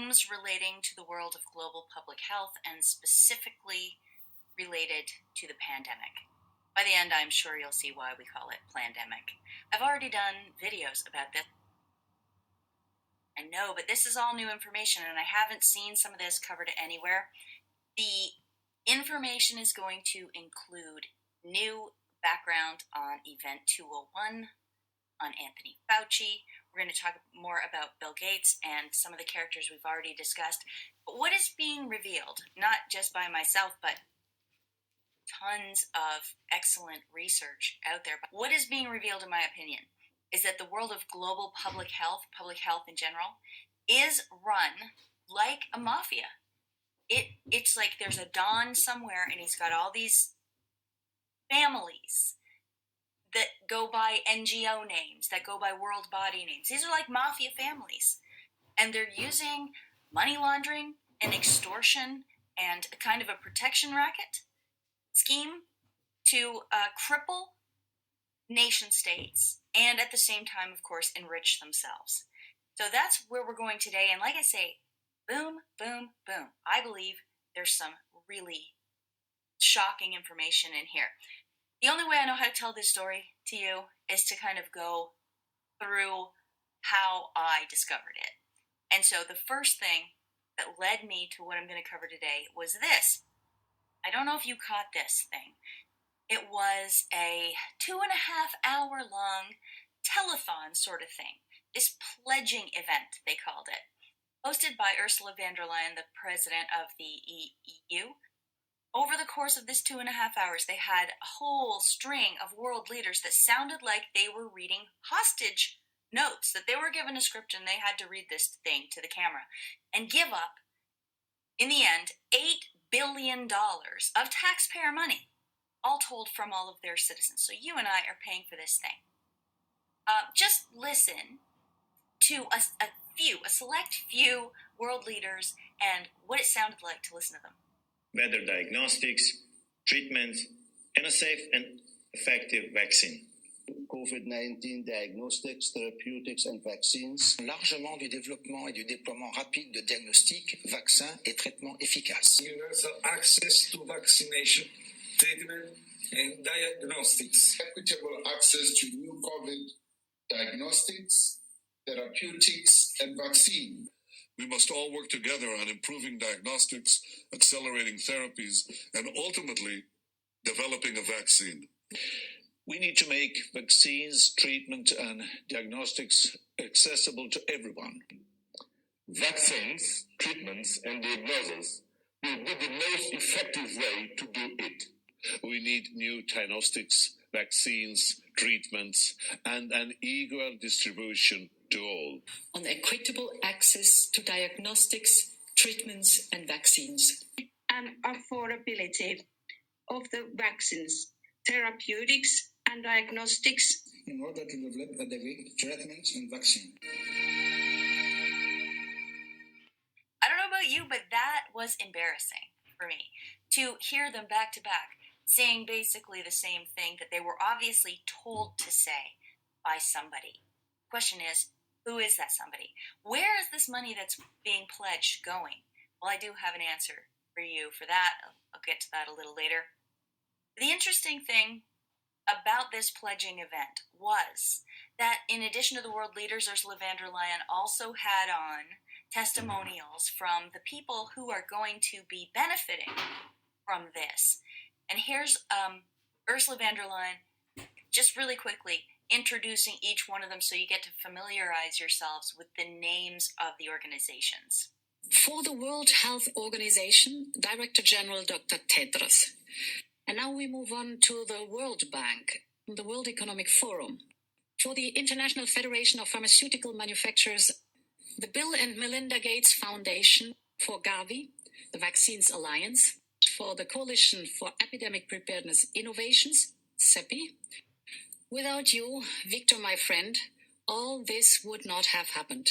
themes relating to the world of global public health and specifically related to the pandemic. By the end, I'm sure you'll see why we call it plandemic. I've already done videos about this. I know, but this is all new information and I haven't seen some of this covered anywhere. The information is going to include new background on Event 201, on Anthony Fauci. We're going to talk more about Bill Gates and some of the characters we've already discussed. But what is being revealed, not just by myself, but tons of excellent research out there. But what is being revealed, in my opinion, is that the world of global public health in general, is run like a mafia. It's like there's a Don somewhere and he's got all these families that go by NGO names, that go by world body names. These are like mafia families. And they're using money laundering and extortion and a kind of a protection racket scheme to cripple nation states and at the same time, of course, enrich themselves. So that's where we're going today. And like I say, boom, boom, boom. I believe there's some really shocking information in here. The only way I know how to tell this story to you is to kind of go through how I discovered it. And so the first thing that led me to what I'm going to cover today was this. I don't know if you caught this thing. It was a 2.5 hour long telethon sort of thing. This pledging event, they called it. Hosted by Ursula von der Leyen, the president of the EU. Over the course of this 2.5 hours, they had a whole string of world leaders that sounded like they were reading hostage notes, that they were given a script and they had to read this thing to the camera and give up, in the end, $8 billion of taxpayer money, all told from all of their citizens. So you and I are paying for this thing. Just listen to a select few world leaders and what it sounded like to listen to them. Better diagnostics, treatments, and a safe and effective vaccine. COVID-19 diagnostics, therapeutics and vaccines. Largement du développement et du déploiement rapide de diagnostics, vaccins et traitements efficaces. Universal access to vaccination, treatment and diagnostics. Equitable access to new COVID diagnostics, therapeutics, and vaccine. We must all work together on improving diagnostics, accelerating therapies, and ultimately developing a vaccine. We need to make vaccines, treatment, and diagnostics accessible to everyone. Vaccines, treatments, and diagnosis will be the most effective way to do it. We need new diagnostics, vaccines, treatments, and an equal distribution to all. On equitable access to diagnostics, treatments, and vaccines. And affordability of the vaccines, therapeutics, and diagnostics in order to develop adequate treatments and vaccine. I don't know about you, but that was embarrassing for me to hear them back to back saying basically the same thing that they were obviously told to say by somebody. The question is, who is that somebody? Where is this money that's being pledged going? Well, I do have an answer for you for that. I'll get to that a little later. The interesting thing about this pledging event was that in addition to the world leaders, Ursula von der Leyen also had on testimonials from the people who are going to be benefiting from this. And here's Ursula von der Leyen, just really quickly, introducing each one of them so you get to familiarize yourselves with the names of the organizations. For the World Health Organization, Director General Dr. Tedros. And now we move on to the World Bank, the World Economic Forum. For the International Federation of Pharmaceutical Manufacturers, the Bill and Melinda Gates Foundation. For Gavi, the Vaccines Alliance. For the Coalition for Epidemic Preparedness Innovations, CEPI. Without you, Victor, my friend, all this would not have happened.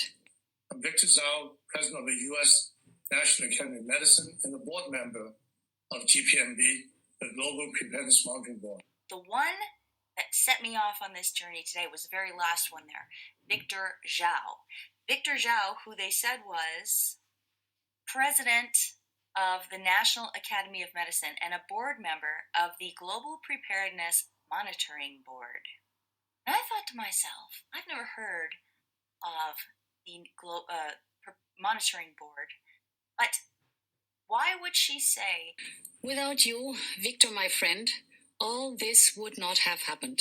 I'm Victor Zhao, President of the U.S. National Academy of Medicine and a board member of GPMB, the Global Preparedness Monitoring Board. The one that set me off on this journey today was the very last one there, Victor Zhao. Victor Zhao, who they said was president of the National Academy of Medicine and a board member of the Global Preparedness Monitoring Board. And I thought to myself, I've never heard of the monitoring board, but why would she say, "Without you, Victor, my friend, all this would not have happened"?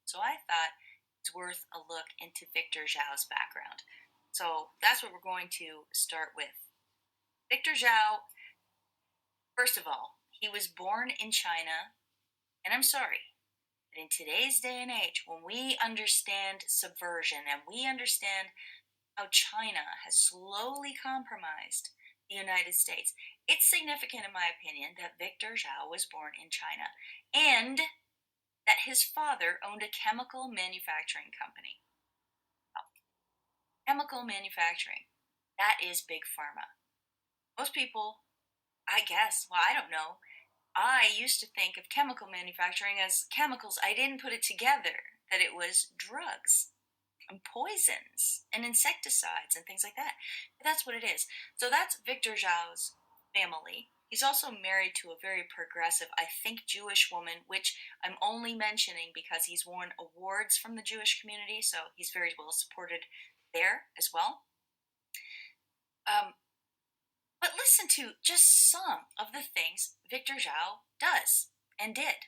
So I thought it's worth a look into Victor Zhao's background. So that's what we're going to start with. Victor Zhao, first of all, he was born in China, and I'm sorry, but in today's day and age, when we understand subversion and we understand how China has slowly compromised the United States, it's significant, in my opinion, that Victor Zhao was born in China and that his father owned a chemical manufacturing company. Chemical manufacturing, that is big pharma. Most people, I guess, well, I don't know, I used to think of chemical manufacturing as chemicals. I didn't put it together that it was drugs and poisons and insecticides and things like that. But that's what it is. So that's Victor Zhao's family. He's also married to a very progressive, I think, Jewish woman, which I'm only mentioning because he's won awards from the Jewish community, so he's very well supported there as well. But listen to just some of the things Victor Zhao does and did.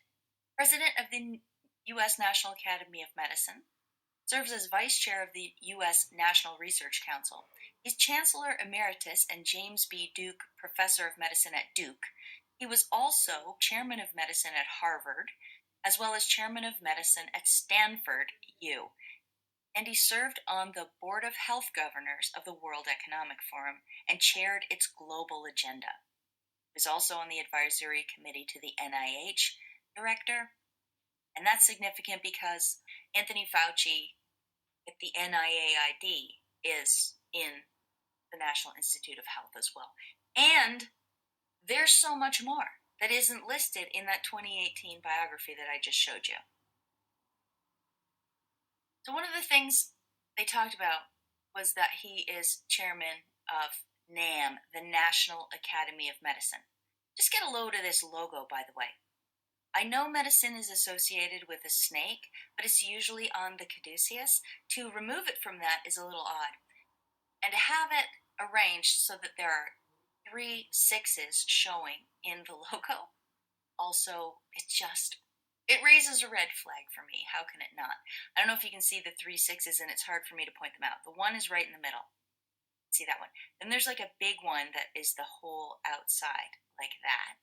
President of the U.S. National Academy of Medicine, serves as vice chair of the U.S. National Research Council. He's Chancellor Emeritus and James B. Duke Professor of Medicine at Duke. He was also Chairman of Medicine at Harvard, as well as Chairman of Medicine at Stanford U. And he served on the Board of Health Governors of the World Economic Forum and chaired its global agenda. He was also on the advisory committee to the NIH director, and that's significant because Anthony Fauci at the NIAID is in the National Institute of Health as well. And there's so much more that isn't listed in that 2018 biography that I just showed you. So one of the things they talked about was that he is chairman of NAM, the National Academy of Medicine. Just get a load of this logo, by the way. I know medicine is associated with a snake, but it's usually on the caduceus. To remove it from that is a little odd. And to have it arranged so that there are 3 6s showing in the logo, also, it raises a red flag for me. How can it not? I don't know if you can see the 3 6s, and it's hard for me to point them out. The one is right in the middle. See that one? Then there's like a big one that is the whole outside, like that.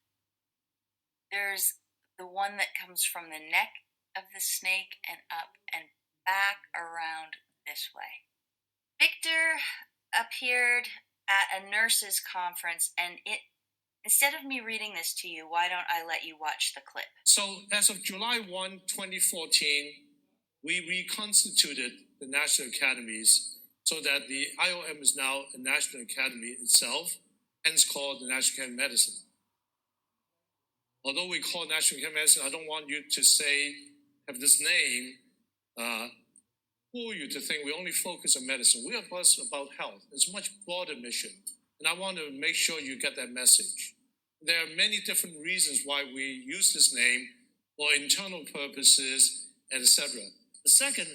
There's the one that comes from the neck of the snake and up and back around this way. Victor appeared at a nurses' conference, and instead of me reading this to you, why don't I let you watch the clip? So as of July 1, 2014, we reconstituted the national academies so that the IOM is now a national academy itself, hence called the National Academy of Medicine. Although we call it National Academy of Medicine, I don't want you to have this name fool you to think we only focus on medicine. We are about health. It's a much broader mission, and I want to make sure you get that message. There are many different reasons why we use this name for internal purposes, and etc. The second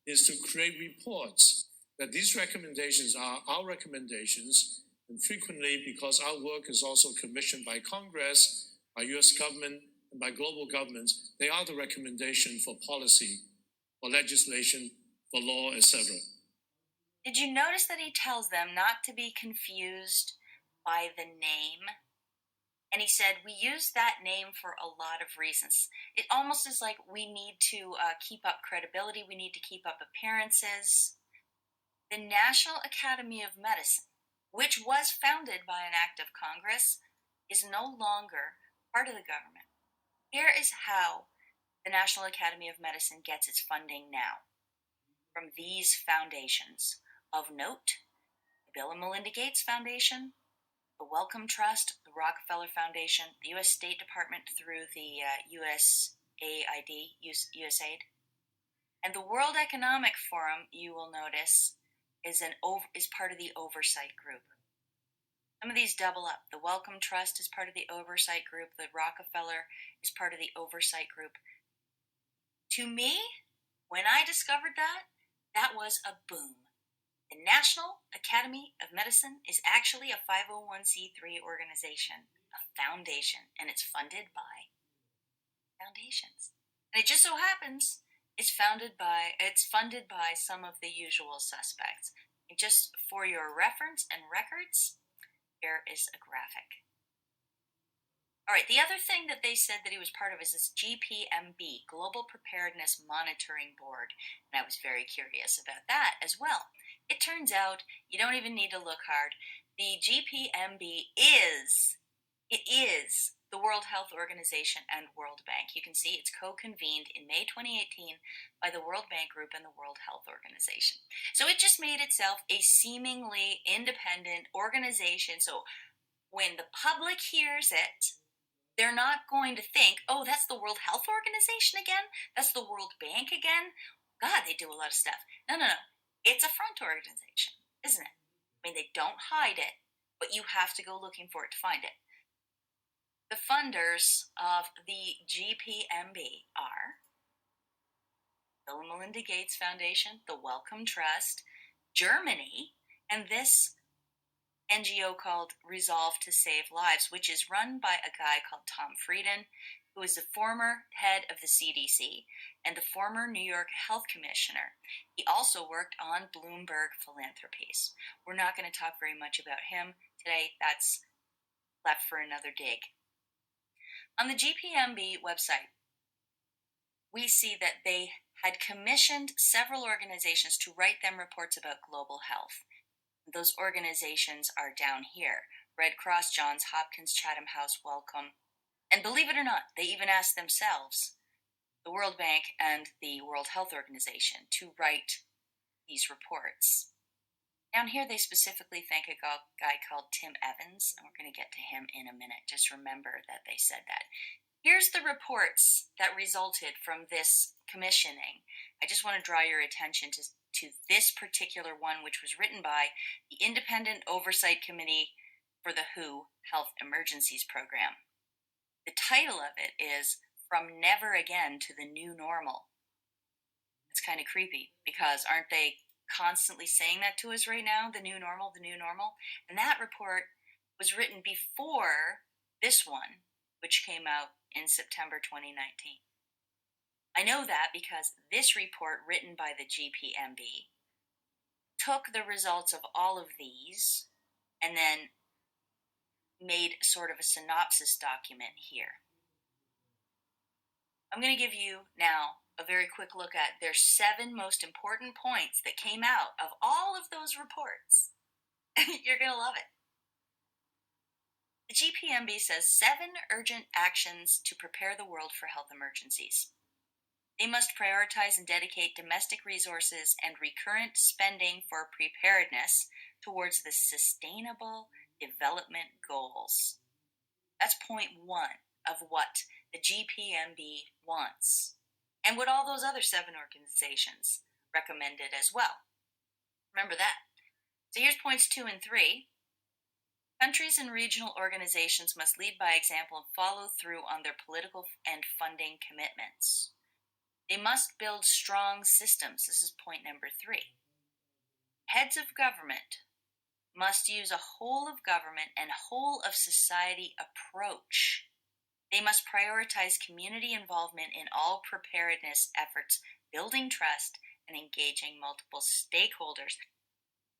is to create reports that these recommendations are our recommendations, and frequently, because our work is also commissioned by Congress, by U.S. government, and by global governments, they are the recommendation for policy, for legislation, for law, etc. Did you notice that he tells them not to be confused by the name? And he said, we use that name for a lot of reasons. It almost is like we need to keep up credibility. We need to keep up appearances. The National Academy of Medicine, which was founded by an act of Congress, is no longer part of the government. Here is how the National Academy of Medicine gets its funding now. From these foundations. Of note, the Bill and Melinda Gates Foundation, the Wellcome Trust, the Rockefeller Foundation, the U.S. State Department through the USAID, and the World Economic Forum, you will notice, is part of the oversight group. Some of these double up. The Wellcome Trust is part of the oversight group. The Rockefeller is part of the oversight group. To me, when I discovered that, that was a boom. The National Academy of Medicine is actually a 501c3 organization, a foundation, and it's funded by foundations. And it just so happens it's funded by some of the usual suspects. And just for your reference and records, here is a graphic. All right, the other thing that they said that he was part of is this GPMB, Global Preparedness Monitoring Board. And I was very curious about that as well. It turns out, you don't even need to look hard, the GPMB is the World Health Organization and World Bank. You can see it's co-convened in May 2018 by the World Bank Group and the World Health Organization. So it just made itself a seemingly independent organization. So when the public hears it, they're not going to think, oh, that's the World Health Organization again? That's the World Bank again? God, they do a lot of stuff. No. It's a front organization, isn't it? I mean, they don't hide it, but you have to go looking for it to find it. The funders of the GPMB are Bill and Melinda Gates Foundation, the Wellcome Trust, Germany, and this NGO called Resolve to Save Lives, which is run by a guy called Tom Frieden, who is the former head of the CDC and the former New York Health Commissioner. He also worked on Bloomberg Philanthropies. We're not going to talk very much about him today. That's left for another dig. On the GPMB website, we see that they had commissioned several organizations to write them reports about global health. Those organizations are down here: Red Cross, Johns Hopkins, Chatham House, Wellcome. And believe it or not, they even asked themselves, the World Bank and the World Health Organization, to write these reports. Down here, they specifically thank a guy called Tim Evans, and we're going to get to him in a minute. Just remember that they said that. Here's the reports that resulted from this commissioning. I just want to draw your attention to this particular one, which was written by the Independent Oversight Committee for the WHO Health Emergencies Program. The title of it is From Never Again to the New Normal. It's kind of creepy, because aren't they constantly saying that to us right now? The new normal, the new normal. And that report was written before this one, which came out in September 2019. I know that because this report, written by the GPMB, took the results of all of these and then made sort of a synopsis document here. I'm going to give you now a very quick look at their 7 most important points that came out of all of those reports. You're going to love it. The GPMB says 7 urgent actions to prepare the world for health emergencies. They must prioritize and dedicate domestic resources and recurrent spending for preparedness towards the Sustainable Development Goals. That's point 1 of what the GPMB wants, and what all those other 7 organizations recommended as well. Remember that. So here's points 2 and 3. Countries and regional organizations must lead by example and follow through on their political and funding commitments. They must build strong systems. This is point number 3. Heads of government must use a whole of government and whole of society approach. They must prioritize community involvement in all preparedness efforts, building trust and engaging multiple stakeholders.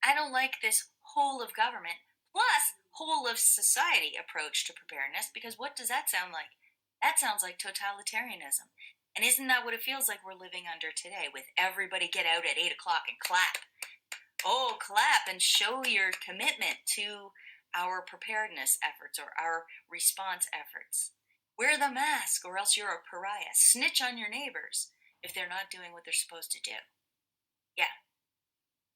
I don't like this whole of government plus whole of society approach to preparedness, because what does that sound like? That sounds like totalitarianism. And isn't that what it feels like we're living under today, with everybody get out at 8 o'clock and clap? Oh, clap and show your commitment to our preparedness efforts or our response efforts. Wear the mask or else you're a pariah. Snitch on your neighbors if they're not doing what they're supposed to do. Yeah,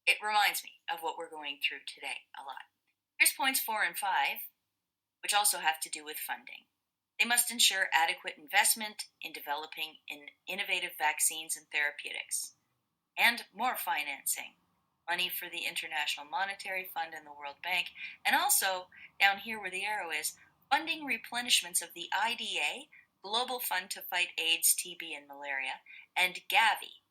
it reminds me of what we're going through today a lot. Here's points 4 and 5, which also have to do with funding. They must ensure adequate investment in developing innovative vaccines and therapeutics, and more financing, money for the International Monetary Fund and the World Bank, and also down here where the arrow is, funding replenishments of the IDA, Global Fund to Fight AIDS, TB, and Malaria, and Gavi.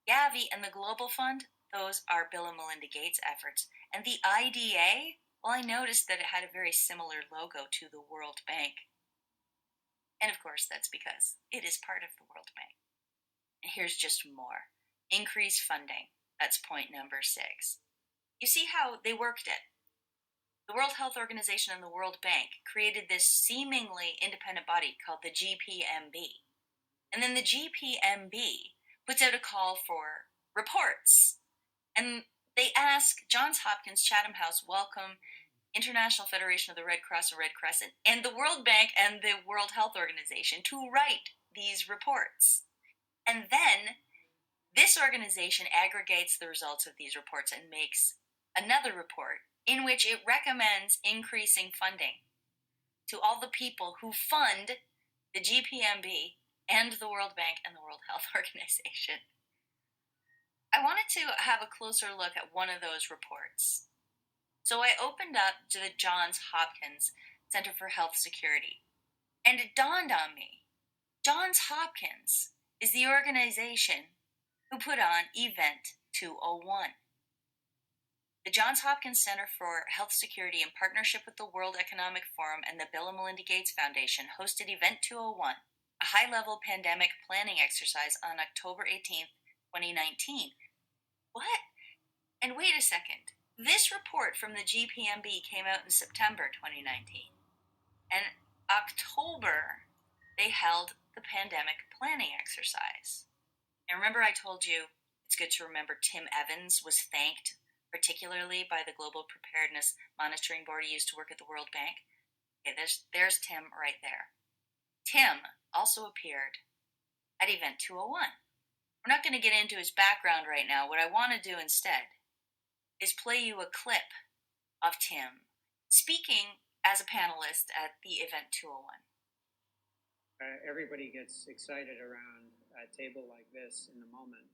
Gavi and the Global Fund, those are Bill and Melinda Gates efforts. And the IDA, well, I noticed that it had a very similar logo to the World Bank. And of course, that's because it is part of the World Bank. And here's just more. Increase funding. That's point number 6. You see how they worked it. The World Health Organization and the World Bank created this seemingly independent body called the GPMB. And then the GPMB puts out a call for reports. And they ask Johns Hopkins, Chatham House, Wellcome, International Federation of the Red Cross and Red Crescent, and the World Bank and the World Health Organization to write these reports. And then this organization aggregates the results of these reports and makes another report in which it recommends increasing funding to all the people who fund the GPMB and the World Bank and the World Health Organization. I wanted to have a closer look at one of those reports. So I opened up to the Johns Hopkins Center for Health Security, and it dawned on me, Johns Hopkins is the organization who put on Event 201. The Johns Hopkins Center for Health Security, in partnership with the World Economic Forum and the Bill and Melinda Gates Foundation, hosted Event 201, a high-level pandemic planning exercise on October 18th, 2019. What? And wait a second. This report from the GPMB came out in September 2019. And October, they held the pandemic planning exercise. And remember I told you it's good to remember Tim Evans was thanked particularly by the Global Preparedness Monitoring Board he used to work at the World Bank? Okay, there's Tim right there. Tim also appeared at Event 201. We're not going to get into his background right now. What I want to do instead is play you a clip of Tim speaking as a panelist at the Event 201. Everybody gets excited around a table like this in the moment,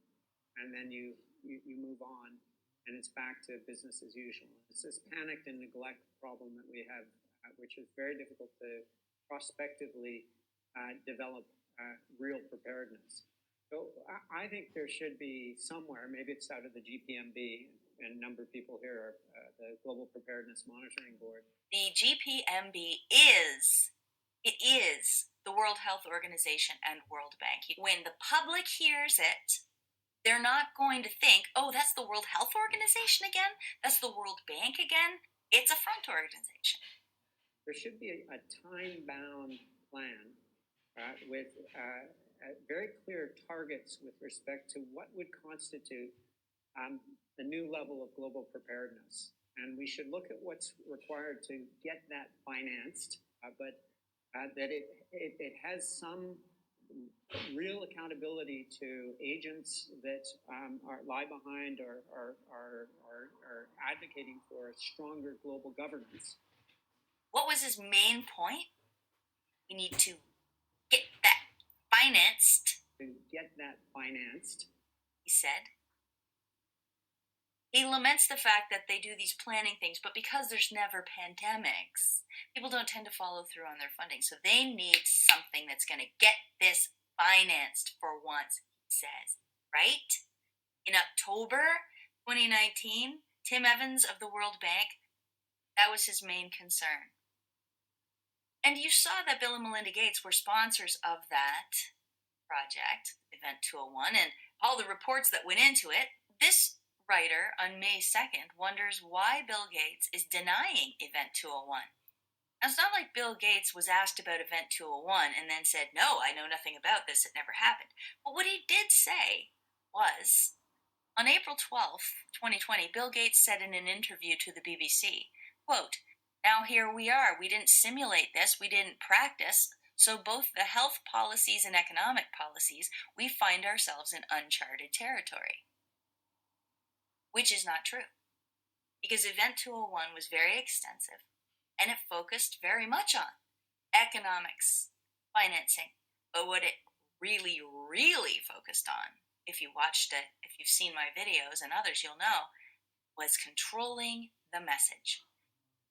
and then you move on, and it's back to business as usual. It's this panicked and neglect problem that we have, which is very difficult to prospectively develop real preparedness. So I think there should be somewhere, maybe it's out of the GPMB, and a number of people here are the Global Preparedness Monitoring Board. The GPMB is the World Health Organization and World Bank. When the public hears it, they're not going to think, oh, that's the World Health Organization again? That's the World Bank again? It's a front organization. There should be a time-bound plan with very clear targets with respect to what would constitute the new level of global preparedness. And we should look at what's required to get that financed, but that it has some real accountability to agents that lie behind or are advocating for a stronger global governance. What was his main point? We need to get that financed. To get that financed, he said. He laments the fact that they do these planning things, but because there's never pandemics, people don't tend to follow through on their funding. So they need something that's going to get this financed for once, he says. Right? In October 2019, Tim Evans of the World Bank, that was his main concern. And you saw that Bill and Melinda Gates were sponsors of that project, Event 201, and all the reports that went into it. This writer on May 2nd wonders why Bill Gates is denying Event 201. Now, it's not like Bill Gates was asked about Event 201 and then said, no, I know nothing about this, it never happened. But what he did say was, on April 12th, 2020, Bill Gates said in an interview to the BBC, quote, now here we are, we didn't simulate this, we didn't practice, so both the health policies and economic policies, we find ourselves in uncharted territory. Which is not true, because Event 201 was very extensive, and it focused very much on economics, financing, but what it really, really focused on, if you watched it, if you've seen my videos and others, you'll know, was controlling the message.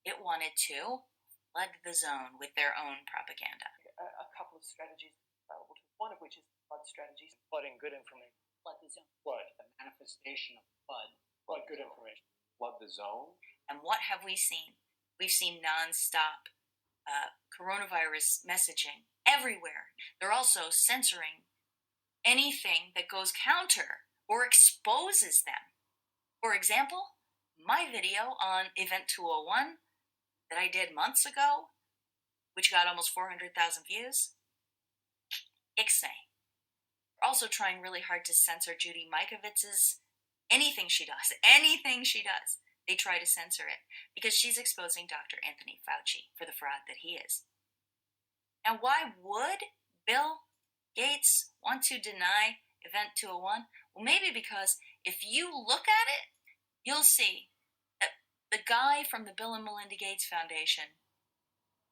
It wanted to flood the zone with their own propaganda. A couple of strategies available to, one of which is flood strategies. Flooding good information. Flood the zone. Flood, the manifestation of flood. Flood good information. Flood the zone. And what have we seen? We've seen nonstop coronavirus messaging everywhere. They're also censoring anything that goes counter or exposes them. For example, my video on Event 201 that I did months ago, which got almost 400,000 views, ixnay. We're also trying really hard to censor Judy Mikovits's anything she does. They try to censor it because she's exposing Dr. Anthony Fauci for the fraud that he is. Now, why would Bill Gates want to deny Event 201? Well, maybe because if you look at it, you'll see that the guy from the Bill and Melinda Gates Foundation,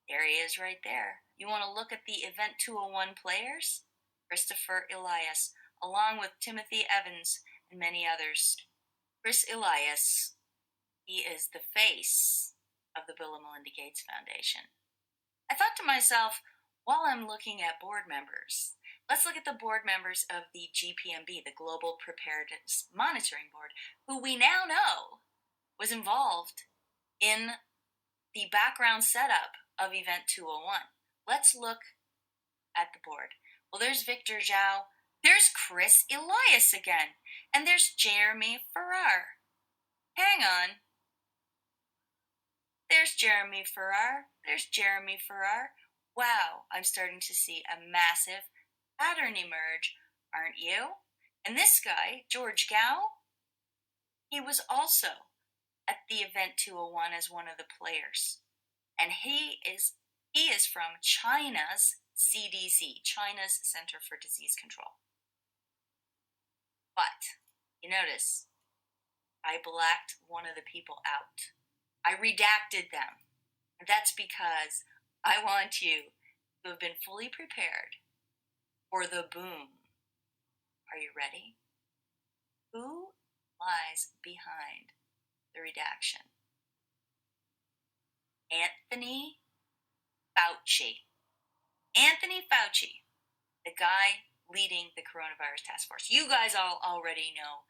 there he is right there. You want to look at the Event 201 players? Christopher Elias, along with Timothy Evans and many others. Chris Elias, he is the face of the Bill and Melinda Gates Foundation. I thought to myself, while I'm looking at board members, let's look at the board members of the GPMB, the Global Preparedness Monitoring Board, who we now know was involved in the background setup of Event 201. Let's look at the board. Well, there's Victor Zhao, there's Chris Elias again, and there's Jeremy Farrar. Hang on. There's Jeremy Farrar. Wow, I'm starting to see a massive pattern emerge, aren't you? And this guy, George Gao, he was also at the Event 201 as one of the players. And he is from China's CDC, China's Center for Disease Control. But, you notice, I blacked one of the people out. I redacted them. And that's because I want you to have been fully prepared for the boom. Are you ready? Who lies behind the redaction? Anthony Fauci. Anthony Fauci, the guy leading the coronavirus task force. You guys all already know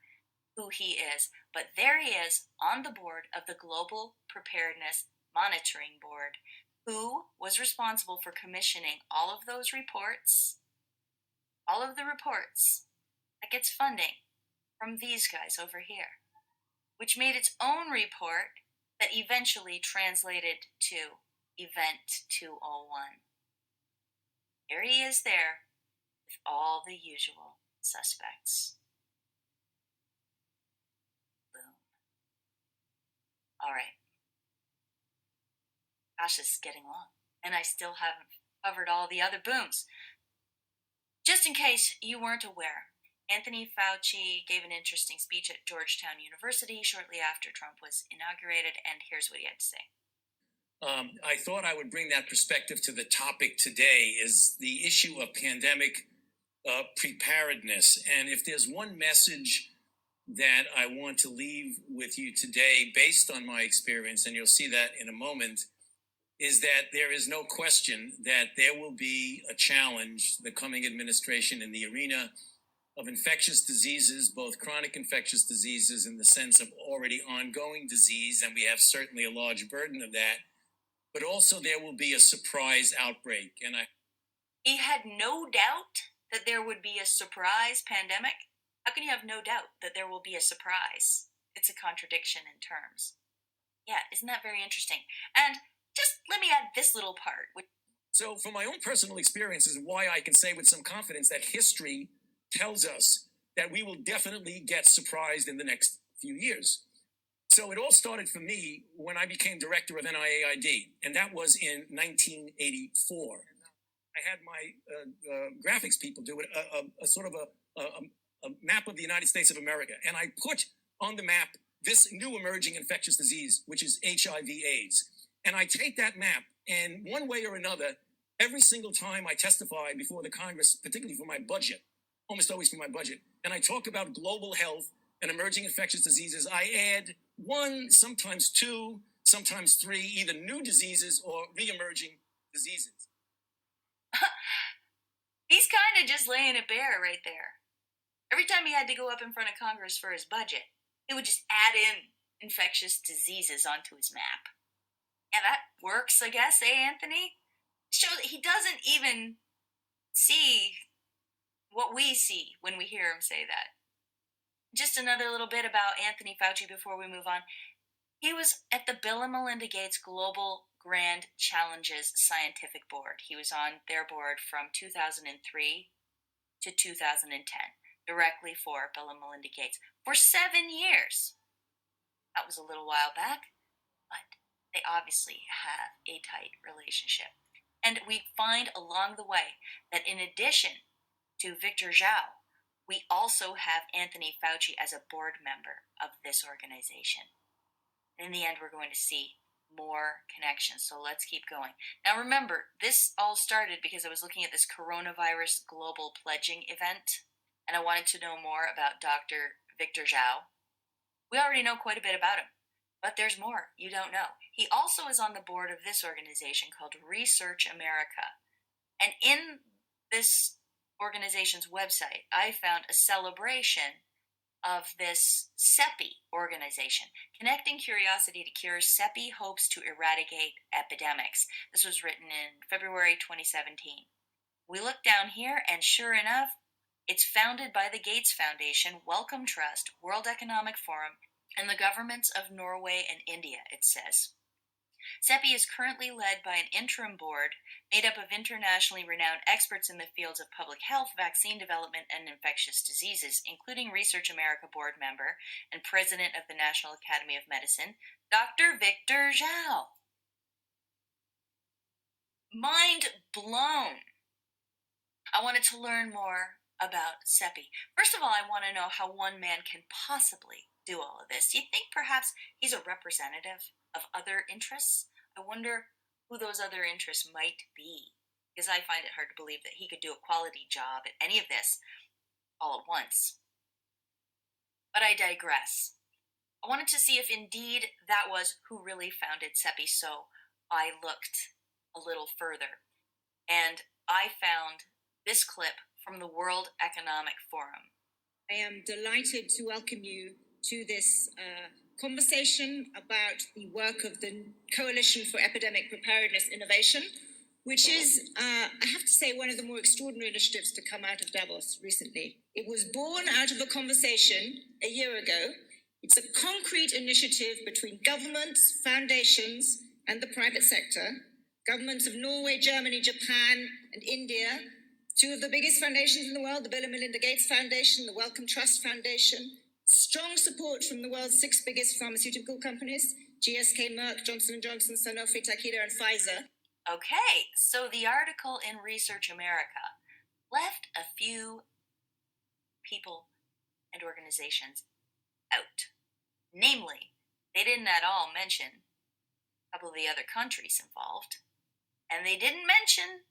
who he is, but there he is on the board of the Global Preparedness Monitoring Board, who was responsible for commissioning all of those reports, all of the reports that gets funding from these guys over here, which made its own report that eventually translated to Event 201. There he is there with all the usual suspects. Boom. All right. Gosh, this is getting long, and I still haven't covered all the other booms. Just in case you weren't aware, Anthony Fauci gave an interesting speech at Georgetown University shortly after Trump was inaugurated, and here's what he had to say. I thought I would bring that perspective to the topic today, is the issue of pandemic preparedness. And if there's one message that I want to leave with you today, based on my experience, and you'll see that in a moment, is that there is no question that there will be a challenge, the coming administration, in the arena of infectious diseases, both chronic infectious diseases in the sense of already ongoing disease, and we have certainly a large burden of that, but also there will be a surprise outbreak. And He had no doubt that there would be a surprise pandemic. How can you have no doubt that there will be a surprise? It's a contradiction in terms. Yeah, isn't that very interesting? And just let me add this little part. So from my own personal experiences, why I can say with some confidence that history tells us that we will definitely get surprised in the next few years. So it all started for me when I became director of NIAID, and that was in 1984. I had my graphics people do a sort of a map of the United States of America, and I put on the map this new emerging infectious disease, which is HIV/AIDS. And I take that map, and one way or another, every single time I testify before the Congress, particularly for my budget, almost always for my budget, and I talk about global health and emerging infectious diseases, I add one, sometimes two, sometimes 3, either new diseases or re-emerging diseases. He's kind of just laying it bare right there. Every time he had to go up in front of Congress for his budget, he would just add in infectious diseases onto his map. Yeah, that works, I guess, Anthony? Shows that he doesn't even see what we see when we hear him say that. Just another little bit about Anthony Fauci before we move on. He was at the Bill and Melinda Gates Global Grand Challenges Scientific Board. He was on their board from 2003 to 2010, directly for Bill and Melinda Gates, for 7 years. That was a little while back, but they obviously have a tight relationship. And we find along the way that in addition to Victor Zhao, we also have Anthony Fauci as a board member of this organization. In the end, we're going to see more connections, so let's keep going. Now remember, this all started because I was looking at this coronavirus global pledging event, and I wanted to know more about Dr. Victor Zhao. We already know quite a bit about him, but there's more you don't know. He also is on the board of this organization called Research America, and in this organization's website, I found a celebration of this CEPI organization, Connecting Curiosity to Cures. CEPI hopes to eradicate epidemics. This was written in February 2017. We look down here, and sure enough, it's founded by the Gates Foundation, Wellcome Trust, World Economic Forum, and the governments of Norway and India, it says. CEPI is currently led by an interim board made up of internationally renowned experts in the fields of public health, vaccine development, and infectious diseases, including Research America board member and president of the National Academy of Medicine, Dr. Victor Zhao. Mind blown. I wanted to learn more about CEPI. First of all, I want to know how one man can possibly do all of this. Do you think perhaps he's a representative of other interests? I wonder who those other interests might be, because I find it hard to believe that he could do a quality job at any of this all at once. But I digress. I wanted to see if indeed that was who really founded CEPI, so I looked a little further, and I found this clip from the World Economic Forum. I am delighted to welcome you to this conversation about the work of the Coalition for Epidemic Preparedness Innovation, which is, I have to say, one of the more extraordinary initiatives to come out of Davos recently. It was born out of a conversation a year ago. It's a concrete initiative between governments, foundations, and the private sector. Governments of Norway, Germany, Japan, and India, two of the biggest foundations in the world, the Bill and Melinda Gates Foundation, the Wellcome Trust Foundation. Strong support from the world's 6 biggest pharmaceutical companies, GSK, Merck, Johnson & Johnson, Sanofi, Takeda, and Pfizer. Okay, so the article in Research America left a few people and organizations out. Namely, they didn't at all mention a couple of the other countries involved, and they didn't mention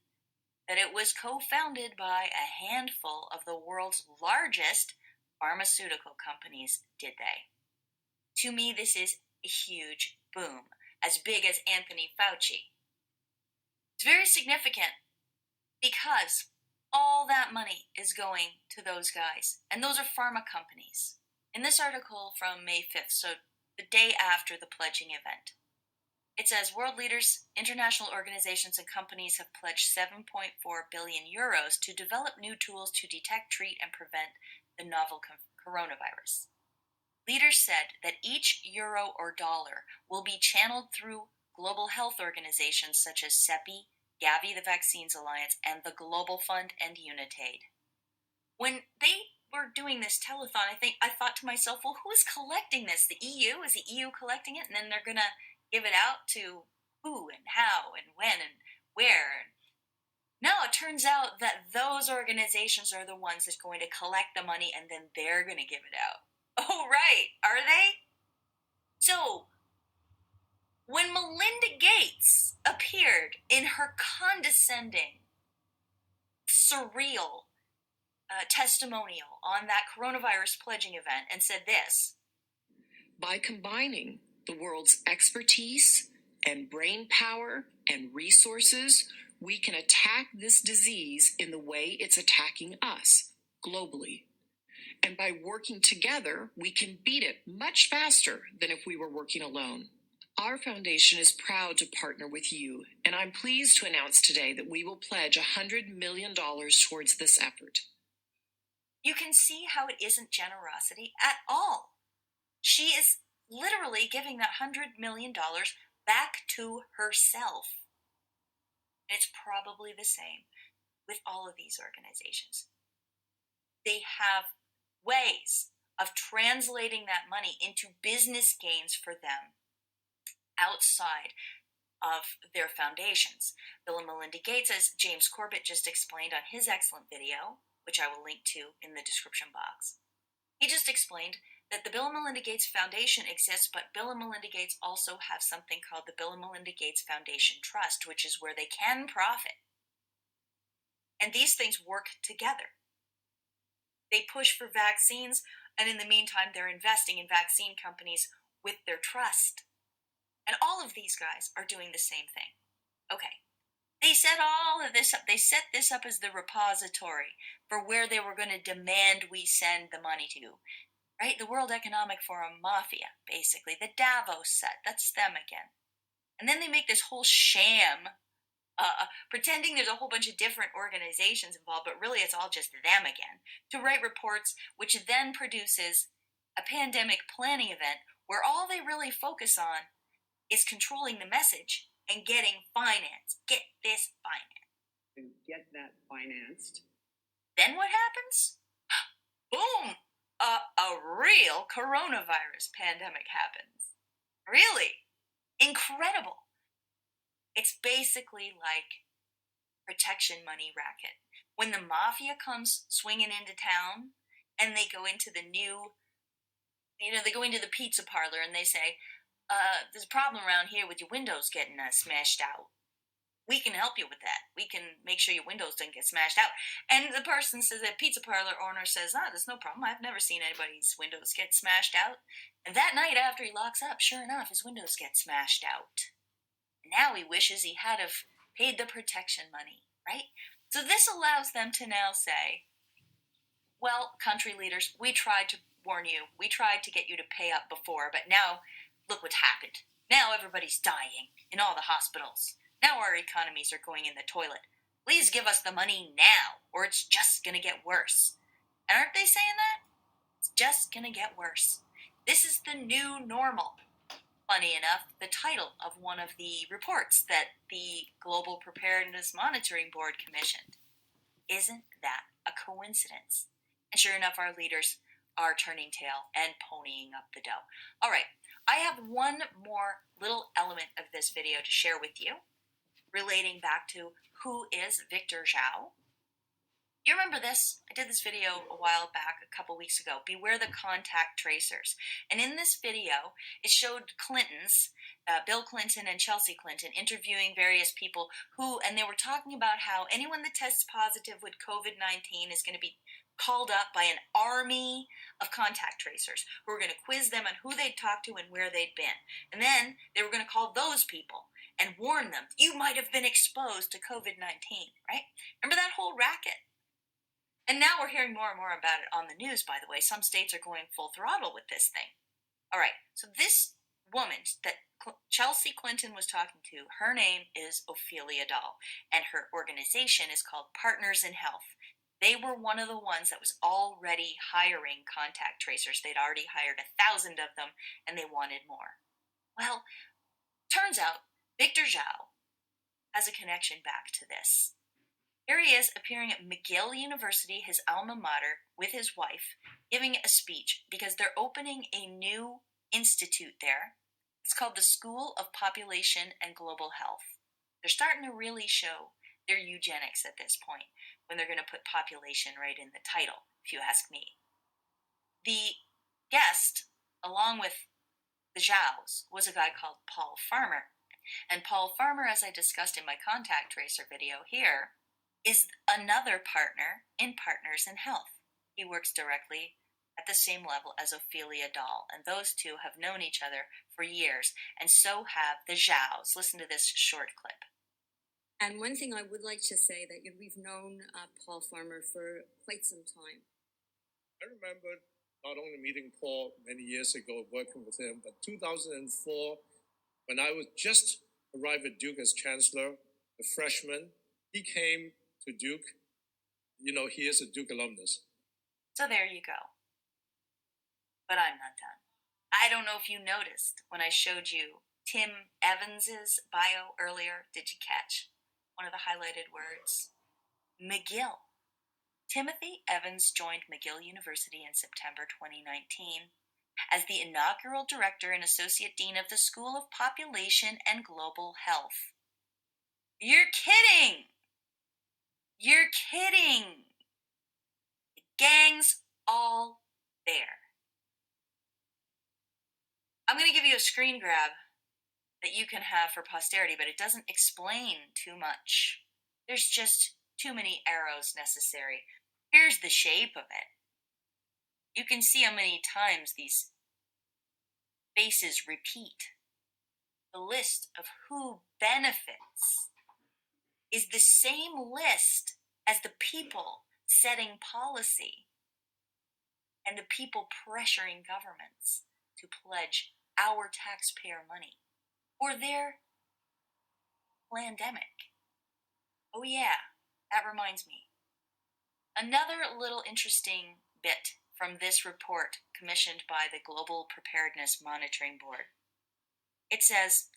that it was co-founded by a handful of the world's largest pharmaceutical companies, did they? To me, this is a huge boom, as big as Anthony Fauci. It's very significant because all that money is going to those guys, and those are pharma companies. In this article from May 5th, so the day after the pledging event, it says world leaders, international organizations, and companies have pledged 7.4 billion euros to develop new tools to detect, treat, and prevent the novel coronavirus. Leaders said that each euro or dollar will be channeled through global health organizations such as CEPI, Gavi, the Vaccines Alliance, and the Global Fund and Unitaid. When they were doing this telethon, I thought to myself, well, who is collecting this? The EU? Is the EU collecting it? And then they're going to give it out to who and how and when and where? No, it turns out that those organizations are the ones that's going to collect the money, and then they're going to give it out. Oh, right. Are they? So, when Melinda Gates appeared in her condescending, surreal testimonial on that coronavirus pledging event and said this, by combining the world's expertise and brain power and resources, we can attack this disease in the way it's attacking us globally. And by working together, we can beat it much faster than if we were working alone. Our foundation is proud to partner with you, and I'm pleased to announce today that we will pledge $100 million towards this effort. You can see how it isn't generosity at all. She is literally giving that $100 million back to herself. And it's probably the same with all of these organizations. They have ways of translating that money into business gains for them outside of their foundations. Bill and Melinda Gates, as James Corbett just explained on his excellent video, which I will link to in the description box, he just explained that the Bill and Melinda Gates Foundation exists, but Bill and Melinda Gates also have something called the Bill and Melinda Gates Foundation Trust, which is where they can profit. And these things work together. They push for vaccines, and in the meantime, they're investing in vaccine companies with their trust. And all of these guys are doing the same thing. Okay. They set all of this up. They set this up as the repository for where they were going to demand we send the money to. Right? The World Economic Forum mafia, basically. The Davos set. That's them again. And then they make this whole sham, pretending there's a whole bunch of different organizations involved, but really it's all just them again, to write reports, which then produces a pandemic planning event where all they really focus on is controlling the message and getting finance. Get this finance. To get that financed. Then what happens? Boom! A real coronavirus pandemic happens. Really? Incredible. It's basically like protection money racket. When the mafia comes swinging into town and they go into the new, they go into the pizza parlor and they say, there's a problem around here with your windows getting smashed out. We can help you with that. We can make sure your windows don't get smashed out. And the person says, the pizza parlor owner says, there's no problem. I've never seen anybody's windows get smashed out. And that night after he locks up, sure enough, his windows get smashed out. And now he wishes he had have paid the protection money, right? So this allows them to now say, well, country leaders, we tried to warn you. We tried to get you to pay up before, but now look what's happened. Now everybody's dying in all the hospitals. Now our economies are going in the toilet. Please give us the money now, or it's just going to get worse. And aren't they saying that? It's just going to get worse. This is the new normal. Funny enough, the title of one of the reports that the Global Preparedness Monitoring Board commissioned. Isn't that a coincidence? And sure enough, our leaders are turning tail and ponying up the dough. All right, I have one more little element of this video to share with you, relating back to who is Victor Zhao. You remember this? I did this video a while back, a couple weeks ago. Beware the contact tracers. And in this video, it showed Clintons, Bill Clinton and Chelsea Clinton, interviewing various people and they were talking about how anyone that tests positive with COVID-19 is going to be called up by an army of contact tracers who were going to quiz them on who they'd talked to and where they'd been. And then they were going to call those people and warn them, you might have been exposed to COVID-19, right? Remember that whole racket? And now we're hearing more and more about it on the news, by the way. Some states are going full throttle with this thing. All right, so this woman that Chelsea Clinton was talking to, her name is Ophelia Dahl, and her organization is called Partners in Health. They were one of the ones that was already hiring contact tracers. They'd already hired 1,000 of them, and they wanted more. Well, turns out Victor Zhao has a connection back to this. Here he is appearing at McGill University, his alma mater, with his wife, giving a speech because they're opening a new institute there. It's called the School of Population and Global Health. They're starting to really show their eugenics at this point when they're going to put population right in the title, if you ask me. The guest, along with the Zhaos, was a guy called Paul Farmer. And Paul Farmer, as I discussed in my contact tracer video here, is another partner in Partners in Health. He works directly at the same level as Ophelia Dahl, and those two have known each other for years, and so have the Zhaos. Listen to this short clip. And one thing I would like to say that we've known Paul Farmer for quite some time. I remember not only meeting Paul many years ago, working with him, but 2004, when I was just arrived at Duke as chancellor, a freshman, he came to Duke. You know, he is a Duke alumnus. So there you go. But I'm not done. I don't know if you noticed when I showed you Tim Evans's bio earlier. Did you catch one of the highlighted words? McGill. Timothy Evans joined McGill University in September 2019 as the inaugural director and associate dean of the School of Population and Global Health. You're kidding! You're kidding! The gang's all there. I'm going to give you a screen grab that you can have for posterity, but it doesn't explain too much. There's just too many arrows necessary. Here's the shape of it. You can see how many times these faces repeat. The list of who benefits is the same list as the people setting policy and the people pressuring governments to pledge our taxpayer money for their pandemic. Oh yeah, that reminds me. Another little interesting bit from this report commissioned by the Global Preparedness Monitoring Board. It says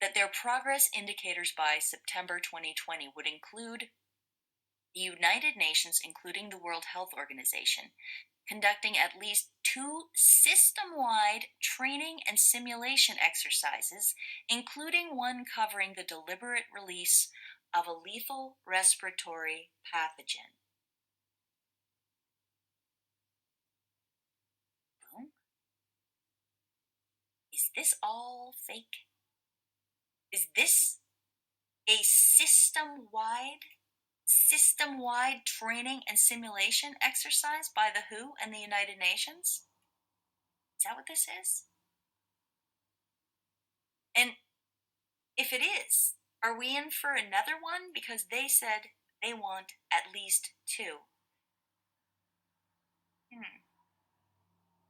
that their progress indicators by September 2020 would include the United Nations, including the World Health Organization, conducting at least 2 system-wide training and simulation exercises, including one covering the deliberate release of a lethal respiratory pathogen. Boom. Is this all fake? Is this a system-wide training and simulation exercise by the WHO and the United Nations? Is that what this is? And if it is, are we in for another one? Because they said they want at least 2.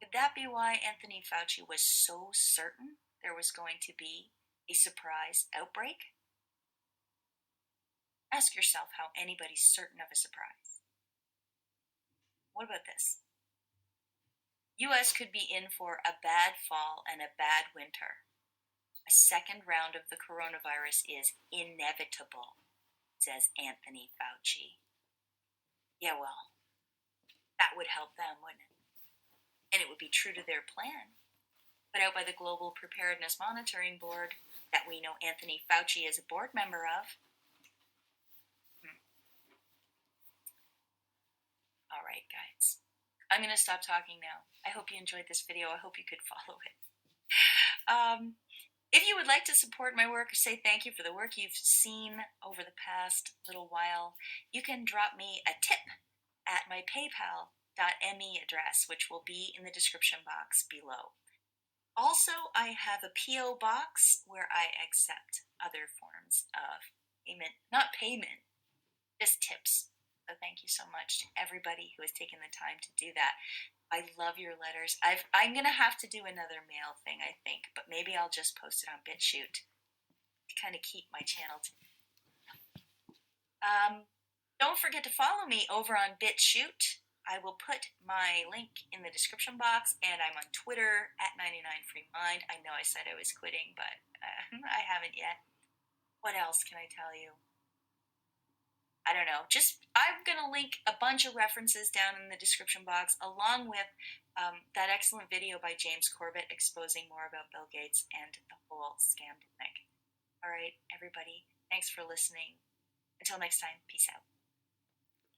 Could that be why Anthony Fauci was so certain there was going to be a surprise outbreak? Ask yourself how anybody's certain of a surprise. What about this? U.S. could be in for a bad fall and a bad winter. A second round of the coronavirus is inevitable, says Anthony Fauci. Yeah, well, that would help them, wouldn't it? And it would be true to their plan, put out by the Global Preparedness Monitoring Board that we know Anthony Fauci is a board member of. All right, guys. I'm going to stop talking now. I hope you enjoyed this video. I hope you could follow it. If you would like to support my work or say thank you for the work you've seen over the past little while, you can drop me a tip at my paypal.me address, which will be in the description box below. Also, I have a P.O. box where I accept other forms of payment, not payment, just tips. So thank you so much to everybody who has taken the time to do that. I love your letters. I'm going to have to do another mail thing, I think, but maybe I'll just post it on BitChute to kind of keep my channel. Don't forget to follow me over on BitChute. I will put my link in the description box, and I'm on Twitter at 99freemind. I know I said I was quitting, but I haven't yet. What else can I tell you? I don't know. I'm going to link a bunch of references down in the description box, along with that excellent video by James Corbett exposing more about Bill Gates and the whole scamdemic. All right, everybody. Thanks for listening. Until next time, peace out.